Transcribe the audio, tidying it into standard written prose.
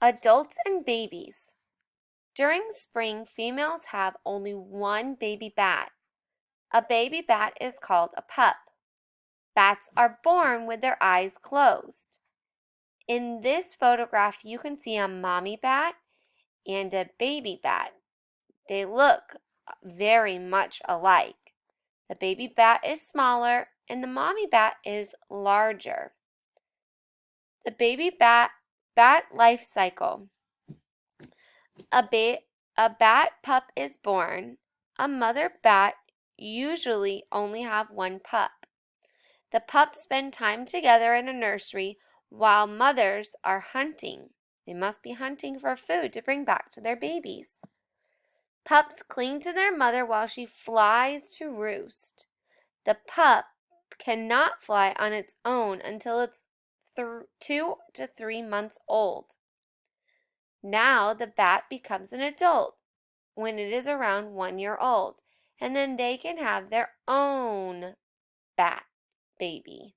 Adults and babies. During spring, females have only one baby bat. A baby bat is called a pup. Bats are born with their eyes closed. In this photograph, you can see a mommy bat and a baby bat. They look very much alike. The baby bat is smaller and the mommy bat is larger. The baby bat life cycle. A, a bat pup is born. A mother bat usually only have one pup. The pups spend time together in a nursery while mothers are hunting. They must be hunting for food to bring back to their babies. Pups cling to their mother while she flies to roost. The pup cannot fly on its own until it's 2 to 3 months old. Now the bat becomes an adult when it is around 1 year old, and then they can have their own bat baby.